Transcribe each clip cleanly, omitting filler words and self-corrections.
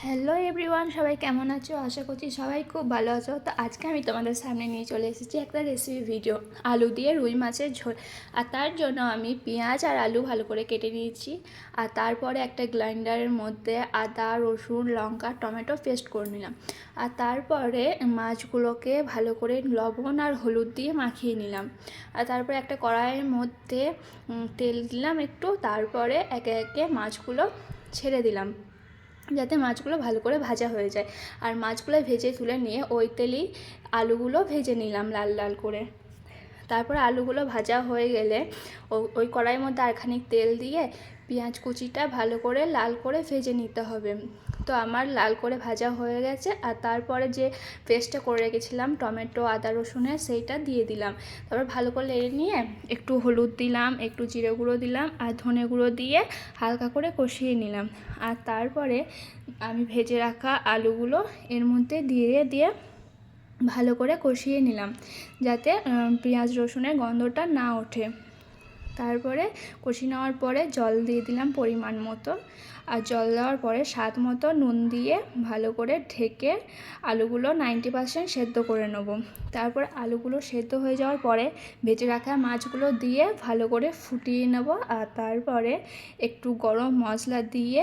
Hello everyone, সবাই কেমন আছো? আশা করছি সবাই খুব ভালো আছো। তো আজকে আমি তোমাদের সামনে নিয়ে চলে এসেছি একটা রেসিপি ভিডিও, আলু দিয়ে রুই মাছের ঝোল। আর তার জন্য আমি পেঁয়াজ আর আলু ভালো করে কেটে নিয়েছি। আর তারপরে একটা গ্রাইন্ডারের মধ্যে আদা, রসুন, লঙ্কা, টমেটো পেস্ট করে নিলাম। আর তারপরে মাছগুলোকে ভালো করে লবণ আর হলুদ দিয়ে মাখিয়ে নিলাম। আর তারপরে একটা কড়াইয়ের মধ্যে তেল দিলাম একটু, তারপরে একে একে মাছগুলো ছেড়ে দিলাম যাতে মাছগুলো ভালো করে ভাজা হয়ে যায়। আর মাছগুলো ভেজে তুলে নিয়ে ওই তেলেই আলুগুলো ভেজে নিলাম লাল লাল করে। তারপরে আলুগুলো ভাজা হয়ে গেলে ওই কড়াইয়ের মধ্যে আরখানিক তেল দিয়ে পেঁয়াজ কুচিটা ভালো করে লাল করে ভেজে নিতে হবে। তো আমার লাল করে ভাজা হয়ে গেছে। আর তারপরে যে পেস্টটা করে রেখেছিলাম টমেটো, আদা, রসুনের, সেইটা দিয়ে দিলাম। তারপর ভালো করে নেড়ে নিয়ে একটু হলুদ দিলাম, একটু জিরে গুঁড়ো দিলাম আর ধনে গুঁড়ো দিয়ে হালকা করে কষিয়ে নিলাম। আর তারপরে আমি ভেজে রাখা আলুগুলো এর মধ্যে দিয়ে ভালো করে কষিয়ে নিলাম যাতে পেঁয়াজ রসুনের গন্ধটা না ওঠে। তারপরে কষিয়ে নেওয়ার পরে জল দিয়ে দিলাম পরিমাণ মতো। আর জল দেওয়ার পরে স্বাদ মতো নুন দিয়ে ভালো করে ঢেকে আলুগুলো 90% সেদ্ধ করে নেব। তারপর আলুগুলো সেদ্ধ হয়ে যাওয়ার পরে ভেজে রাখা মাছগুলো দিয়ে ভালো করে ফুটিয়ে নেব। আর তারপরে একটু গরম মশলা দিয়ে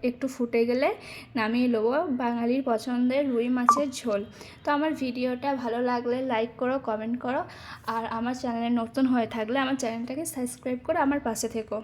একটু ফুটে গেলে নামিয়ে নেবো বাঙালির পছন্দের রুই মাছের ঝোল। তো আমার ভিডিওটা ভালো লাগলে লাইক করো, কমেন্ট করো। আর আমার চ্যানেলে নতুন হয়ে থাকলে আমার চ্যানেলটাকে সাবস্ক্রাইব করে আমার পাশে থেকো।